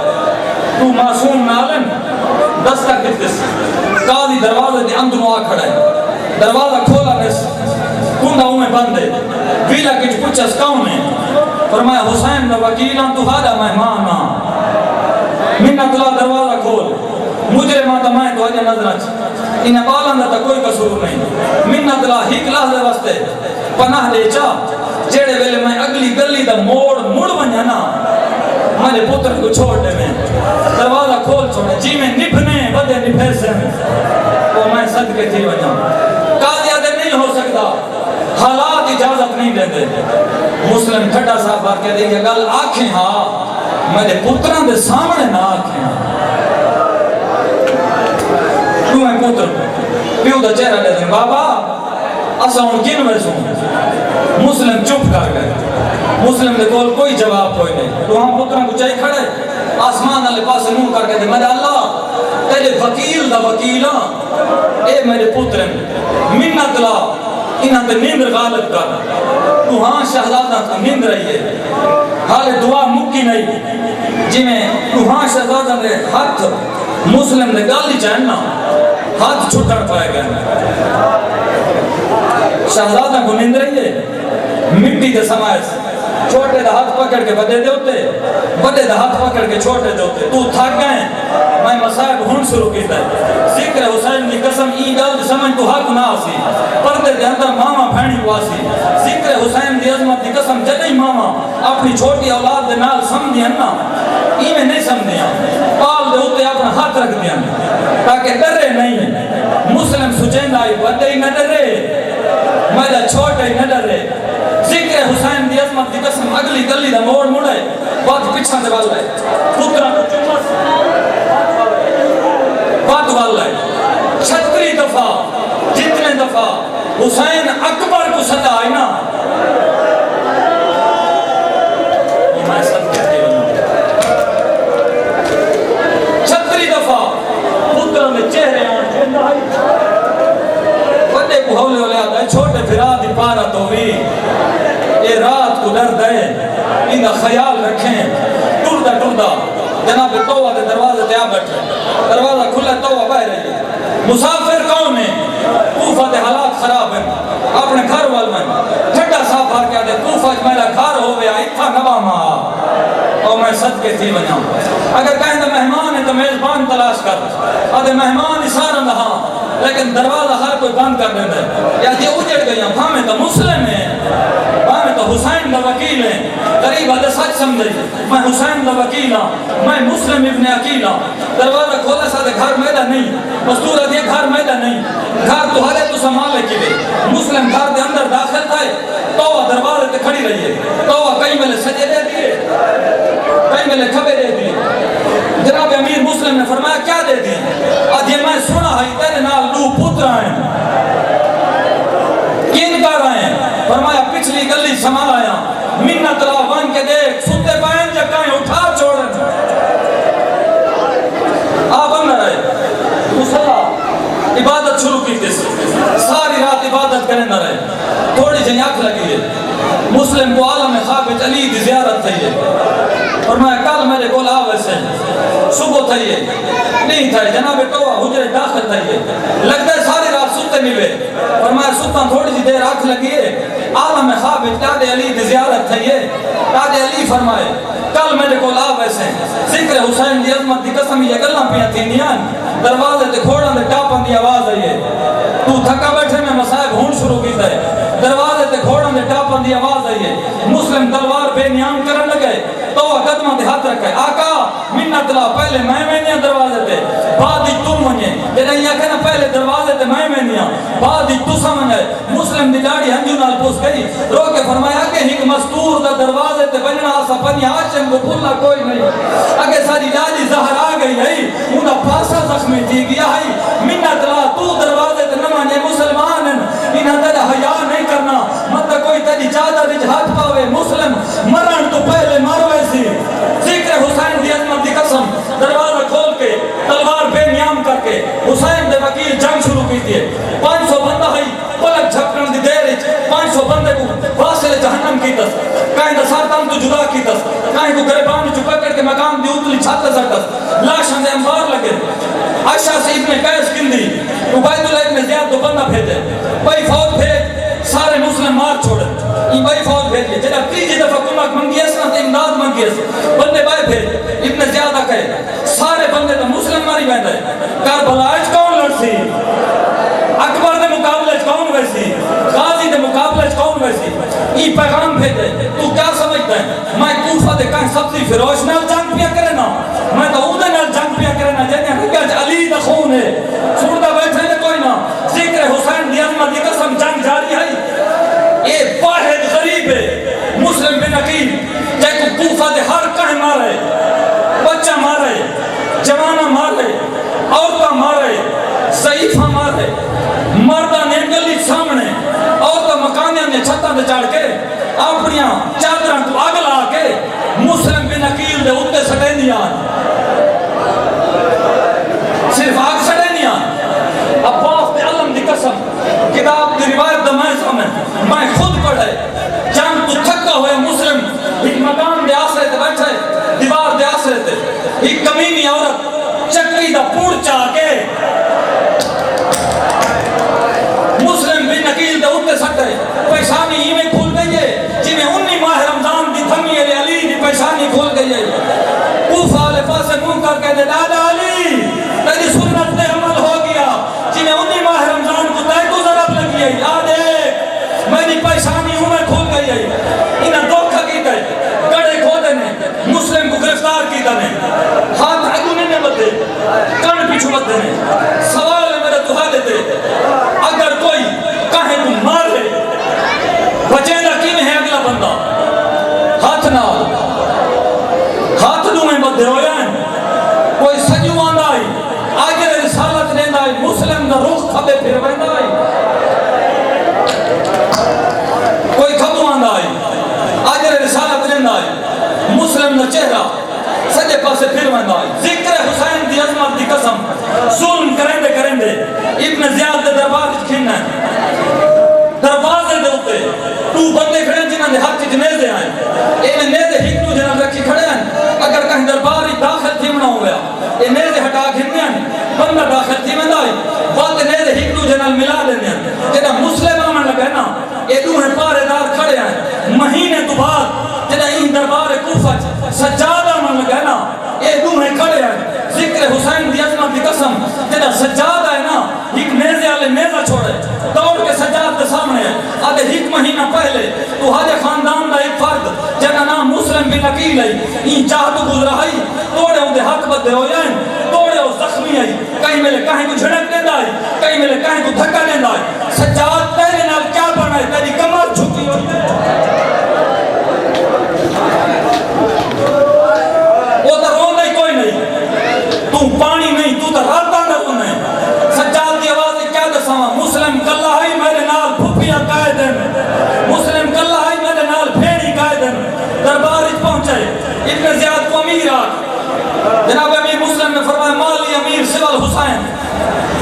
تو معصوم نالن دستک دیتس قاضی دروازے دے اندروں آ کھڑا ہے دروازہ کھولا نس کنڈا ہوں میں بند ہے ویلا کچھ پچھس کون ہے فرمایا حسین دا وکیلان تو ہادا مہمانا منت اللہ دروازہ کھول مجرمان دا میں تو آجا نظر آچ انہیں بالان دا کوئی قصور نہیں منت اللہ ہی کلاس دے واسطے پناہ دے چا جیڑے ویلے میں اگلی گلی دا مڑ بنیا نا میرے پتر کو چھوڑ دے میں دروازہ کھول چھوڑے جی میں نبھنے بدے نبھے سے وہ میں صدقے تھی بنیا قاضی آدھے نہیں ہو سکتا حالات اجازت نہیں دیتے مسلم کھٹا صاحب بات کہہ دے یہ گل آنکھیں ہاں میرے پتران دے سامنے نہ آنکھیں تو میں پتر پیو دا چہرہ دے دیں بابا اسا ہوں کن ویسوں مسلم چپ کر گئے مسلم دے کول کوئی جواب کوئی نہیں تو ہم پتران کو چاہی کھڑے آسمان اللہ پاس منہ کر کے دے میرے اللہ تیرے وکیل دا وکیلان اے میرے پترن منت لا انہاں تے نیندر غالب کر تو ہاں شہزادہ تا نیند رہی ہے حال دعا مکی نہیں جی میں تو ہاں شہزادہ دے ہاتھ مسلم دے گالی چاہنا ہاتھ چھٹڑ پائے گئے شہزادہ کو نیند رہی ہے مٹی دے سمائے چھوٹے دا ہاتھ پکڑ کے بڑے دے ہوتے بڑے دا ہاتھ پکڑ کے چھوٹے دے ہوتے تو تھک گئے میں مسائب ہون شروع کیتا ہے ذکر حسین کی قسم ای گل سمجھ تو حق نہ آسی پردے دے اندر ماما بھینی واسی ذکر حسین دی عظمت کی قسم جدی ماما اپنی چھوٹی اولاد دے نال سمجھیں نا ای میں نہیں سمجھیں پال دے ہوتے اپنا ہاتھ رکھ دیا تاکہ ڈرے نہیں مسلم سچین آئی بڑے ہی نہ ڈرے میرا چھوٹے ہی نہ ڈرے ذکر حسین دی عظمت کی قسم اگلی گلی دا موڑ مڑے بات پیچھا دے والا ہے پترہ کو چمس بات والا ہے 36 دفعہ جتنے دفعہ حسین اکبر کو صدا آئی نا میں سب کہتے ہیں 36 دفعہ پترہ میں چہرے آن بڑے کو حولے ہولے آتا ہے چھوٹے پھرا دی پارا تو بھی یہ رات کو ڈر دے انہا خیال رکھیں بیٹھے ہیں ٹردا ٹردا جناب توبہ کے دروازے تے آ بیٹھے دروازہ کھلا توبہ بہ رہی ہے مسافر کون ہے کوفہ دے حالات خراب ہیں اپنے گھر وال میں ٹھڈا صاف آ کے دے کوفہ میرا گھر ہو گیا اتھا نبا ماں اور میں صدقے تھی بنا اگر کہیں تو مہمان ہے تو میزبان تلاش کر آدھے مہمان اشارہ رہا لیکن دروازہ ہر کوئی بند کر دیتا ہے یا یہ اجڑ گئی ہیں ہمیں تو مسلم ہیں ہمیں تو حسین دا وکیل ہیں قریب آدھے سچ سمجھے میں حسین دا وکیل ہوں میں مسلم ابن عقیل ہوں دروازہ کھولا سا دے گھر میدہ نہیں مزدور آدھے گھر میدہ نہیں گھر تو ہرے تو سنبھالے کی لے مسلم گھر دے اندر داخل تھا توہ دروازے تے کھڑی رہی ہے توہ کئی ملے سجے دے دیئے کئی ملے کھبے دے دیئے جناب امیر مسلم نے فرمایا کیا دے دیئے آج یہ میں سنا ہے تیرے نال دو پتر آئے کن کر آئے فرمایا پچھلی گلی سمال آیا منت لا بن کے دیکھ ستے پائیں جکائیں اٹھا چھوڑیں آپ اندر آئے مسلح عبادت شروع کی تھی ساری رات عبادت کریں نہ رہے تھوڑی جنی آنکھ لگی ہے مسلم کو عالم خواب علی دی زیارت تھی ہے اور میں کل میرے گول آوے سے صبح تھی ہے نہیں تھا جناب توہ حجرے داخل تھی ہے لگتا ہے ساری رات ستے نہیں ہوئے اور میں ستا تھوڑی سی دیر آنکھ لگی ہے عالم خواب داد علی دی زیارت تھی ہے داد علی فرمائے کل میرے گول آوے سے ذکر حسین دی عظمت دی قسم یہ گلنا پیا تھی نیان دروازے تے کھوڑا دے ٹاپن دی آواز آئی ہے تو تھکا بیٹھے میں مسائب ہون شروع کی ہے دروازے تے کھوڑا دے ٹاپن دی آواز آئی ہے مسلم تلوار بے نیام کرن لگے تو قدمہ دے ہاتھ رکھے آقا منت لا پہلے میں نہیں دروازے تے بعد ہی تم منھے یہ نہیں آکھے نا پہلے دروازے تے میں نہیں بعد ہی تو سمجھے مسلم دی داڑی ہنجو نال پوس گئی رو کے فرمایا کہ ایک مستور دا دروازے تے بننا آسا پنی آشم کو بھولنا کوئی نہیں اگر ساری لاجی زہر آ گئی ہے انہا پاسا زخمی تھی گیا ہے منت لا تو دروازے تے نمانے مسلمان انہا تیرا حیاء نہیں کرنا مطلب کوئی تیری چادر وچ ہاتھ پاوے مسلم مرن تو پہلے ماروے سی ذکر حسین دی عظمت دی قسم دروازہ کھول کے تلوار بے نیام کر کے حسین دے وکیل جنگ شروع کی تھی 500 بندہ ہے پلک جھپکن دی دیر 500 بندے کو واصل جہنم کی تس کہیں دا ساتان تو جدا کی تس کہیں کو گریبان جو پکڑ کے مقام دی اتلی چھاتے سکتس لاشن دے انبار لگے عائشہ سے ابن قیس کندی عبید اللہ ابن زیاد دو بندہ بھیجے بھائی فوج بھیج سارے مسلم مار چھوڑے یہ بھائی فوج بھیجے جناب تیجی دفعہ کمک منگی ہے نا امداد منگی ہے بندے بھائی بھیج ابن زیادہ کہے سارے بندے تو مسلم ماری بیندے کربلا اچ کون لڑسی اکبر دے مقابلے کون ویسی غازی دے مقابلے کون ویسی یہ پیغام بھیجے تو کیا سمجھتا ہے میں کوفہ دے کہیں سبزی فروش نال جنگ پیا کرے نا میں تو اودے نال جنگ پیا کرے نا جنہیں رگج علی دا خون ہے سوردہ بیٹھے نے کوئی نا ذکر حسین دی عظمت دی قسم جنگ جاری ہے یہ واحد غریب ہے مسلم بن عقیل جائے کو کوفہ دے ہر کہیں مارے بچہ مارے جوانہ مارے عورتہ مارے ضعیفہ مارے مردہ نے گلی سامنے عورتہ مکانیاں نے چھتہ دے چاڑ کے اپنیاں چادران کو آگ لا کے مسلم بن عقیل دے اتے سٹے نہیں آن صرف آگ سٹے نہیں آن عباس دے علم دی قسم کتاب دی روایت دا میں سامنے میں خود پڑھے جان تو تھکا ہوئے مسلم ایک مقام دے آسرے تے بیٹھے دیوار دے آسرے تے ایک کمینی عورت چکی دا پوڑ چاہ کے مسلم بن عقیل دے اتے سٹے پیشانی ہی میں کھول گئی ہے جنہیں 19 ماہ رمضان دی تھمی علی دی پیشانی کھول گئی ہے کوفہ والے پاسے منہ کر کے دے دادا علی تیری سنت نے عمل ہو گیا جنہیں 19 ماہ رمضان کو تے کو ضرب لگی ہے یاد ہے میری پیشانی ہوں میں کھول گئی ہے انہیں دھوکہ کی تے کڑے کھودے نے مسلم کو گرفتار کی تے ہاتھ آگو نہیں بدے کن پیچھو بدے نے سوال ہے میرا دعا دیتے اگر کوئی کہیں تو مار لے بچے دا کی میں ہے اگلا بندہ ہاتھ نہ ہاتھ دو میں بدے ہو جائیں کوئی سجو آن آئی آگے رسالت لیند آئی مسلم دا روح کھبے پھر بند آئی کوئی کھبو آن آئی آگے رسالت لیند آئی مسلم دا چہرہ سجے پاسے پھر بند آئی ذکر حسین دی عظمت دی قسم ظلم کریں دے ابن زیاد دے دربار کھینا ہے دروازے دے ہوتے تو بندے کھڑے جنہاں دے حق جنیزے آئیں اے میں نیزے ہکتو جنہاں رکھی کھڑے سجادہ من لگا نا اے دوہیں کھڑے ہیں ذکر حسین دی عظمت دی قسم جدا سجادہ ہے نا ایک نیزے والے نیزہ چھوڑے دوڑ کے سجاد کے سامنے آدھے ایک مہینہ پہلے تو حاجہ خاندان دا ایک فرد جنہ نام مسلم بن عقیل ہے این چاہتو گزرا ہے توڑے ہوں دے ہاتھ بدے ہو جائیں توڑے ہوں زخمی ہے کہیں ملے کہیں کو جھڑک دیندہ ہے کہیں ملے کہیں کو دھکا دیندہ ہے سجاد تیرے نال کیا بنا ہے تیری کمر جھکی ہوئی ہے وہ تو رونا ہی کوئی نہیں تو پانی نہیں تو راتا نہ رونا ہے سجاد کی آواز کیا دساما مسلم کلہ ہی میرے نال پھپیا قائدن مسلم کلہ ہی میرے نال پھیڑی قائدن دربار اچ پہنچے ابن زیاد کو امیر آگ جناب امیر مسلم نے فرمایا مالی امیر سوال حسین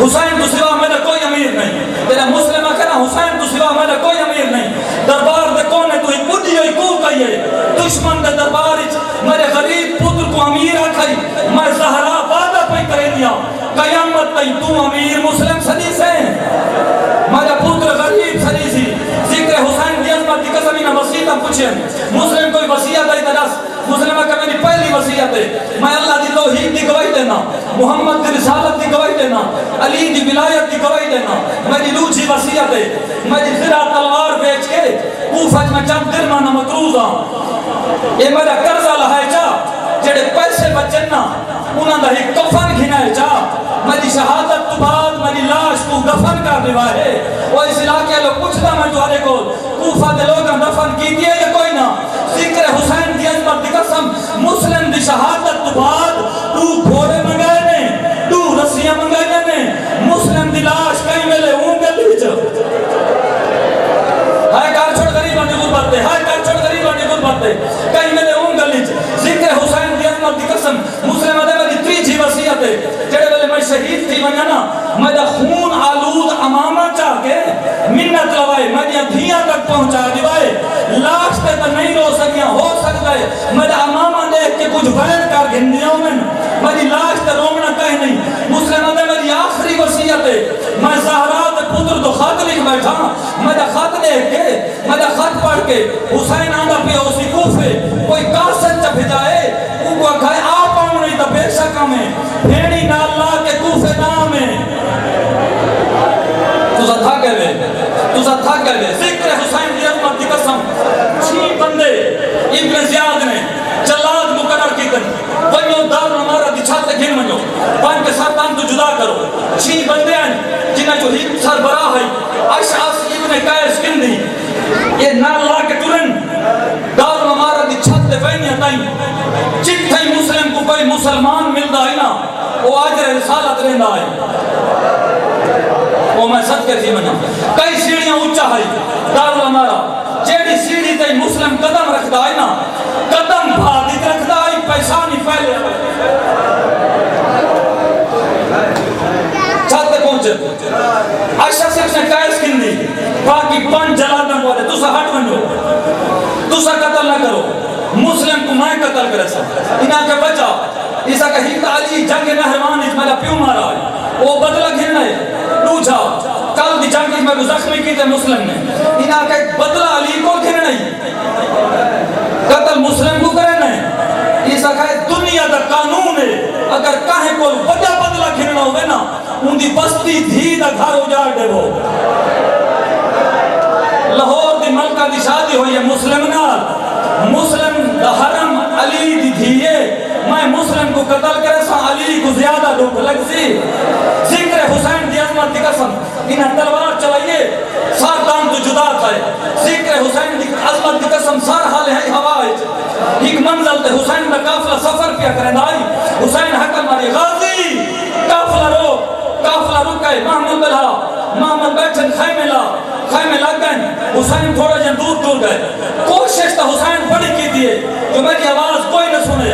حسین تو سوا میرا کوئی امیر نہیں تیرا مسلم کہنا حسین تو سوا میرا کوئی امیر نہیں دربار دے کون ہے تو ایک بڑی ہوئی کو کہیے دشمن دے دربار میرے غریب پتر کو امیر آکھائی میں زہرا وعدہ پہ کرے دیا قیامت تئی تو امیر مسلم صدی سے میرا پتر غریب صدی سی ذکر حسین دی عظمت دی قسم انہا وسیعتہ پوچھیں مسلم کوئی وسیعت ہے درس مسلمہ کہ میری پہلی وسیعت ہے میں اللہ دی توحید دی گواہی دینا محمد دی رسالت دی گواہی دینا علی دی ولایت دی گواہی دینا میری لوچی وسیعت ہے میری زرہ تلوار بیچ کے کوفت میں چند درمانہ مطروز ہاں یہ میرا قرضہ لہائے چاہ جڑے پیسے بچنا انہاں دا ایک کفن گھنائے چاہ میری شہادت تو بعد میری لاش کو دفن کر دیوا ہے وہ اس علاقے لوگ پوچھتا میں تمہارے کو کوفہ دے لوگاں دفن کی دیئے یا کوئی نہ ذکر حسین دی عظمت دی قسم مسلم دی شہادت تو بعد تو گھوڑے منگائے نے تو رسیاں منگائے نے مسلم دی لاش کہیں ملے اونگل لیچ ہائے کار چھوڑ غریباں دی غربت دے ہائے کار چھوڑ غریباں دی غربت دے کہیں ملے اونگل لیچ ذکر حسین دی عظمت دی قسم مسلم دے میری تریجی وسیعت ہے جڑے ویلے میں شہید تھی ونیا نا میں دا خون آلود امامہ چاہ کے منت لوائے میں دیا دھیاں تک پہنچا دیوائے لاش تے تو نہیں رو سکیاں ہو سکتا ہے میں دا امامہ دیکھ کے کچھ بین کر گھندیاں میں دی لاش تے رومنا کہیں نہیں مسلمہ دے میری آخری وسیعت ہے میں زہرات پتر تو خط لکھ بیٹھا میں دا خط دیکھ کے میں دا خط پڑھ کے حسین آنگا پہ اسی کوفے کوئی کاسن چپ جائے وہ کو کھائے آپ آؤں نہیں تا بے شکا میں بھیڑی نال لا کے کوفے نام ہے تو تھا گئے ذکر حسین دی عظمت دی قسم 6 بندے ابن زیاد نے جلاد مقرر کی تن ونیو دار ہمارا دی چھاتے گھن ونیو پان کے ساتھ تو جدا کرو 6 بندے ہیں جنہیں جو ہی سربراہ ہے اشعاص ابن قیس کندی یہ نال لا کے ترن دار ہمارا دی چھاتے وینی اتائیں چک تھئی مسلم کو کوئی مسلمان ملدا ہے نا وہ آج رسالت رہندا ہے وہ میں صدقے تھی منا کئی سیڑھیاں اونچا ہے دارو ہمارا جیڑی سیڑھی تے مسلم قدم رکھدا ہے نا قدم بھادت رکھدا ہے پیسانی پھیلے چھاتے پہنچے عائشہ سے نے قیس کندی باقی 5 جلادن کو دے تسا ہٹ ونجو تسا قتل نہ کرو مسلم کو میں قتل کرے سا انہاں کے بچا ایسا کہ ہی علی جنگ نہروان اس میرا پیو مارا ہے وہ بدلہ گھننا ہے پوچھا کل دی جنگ میں زخمی کی تھے مسلم نے انہاں کا ایک بدلہ علی کو گھر نہیں قتل مسلم کو کرے نہیں ایسا کہ دنیا دا قانون ہے اگر کہیں کوئی وجہ بدلہ گھرنا ہوئے نا ان دی بستی دھی دا گھر اجاڑ دے وہ لاہور دی ملکہ دی شادی ہوئی ہے مسلم نال مسلم دا حرم علی دی دھیے میں مسلم کو قتل کرے سا علی کو زیادہ دکھ لگ سی ذکر حسین دی عظمت دی قسم انہیں تلوار چلائیے سار دان تو جدا تھا ذکر حسین دی عظمت دی قسم سار حال ہے ہوائج ایک منزل تے حسین دا قافلہ سفر پیا کریں دائی حسین حکم ماری غازی قافلہ رکے محمد بلہا محمد بیٹھن خیمے لگ گئے حسین تھوڑا جن دور گئے کوشش تا حسین بڑی کی دیئے جو میری آواز کوئی نہ سنے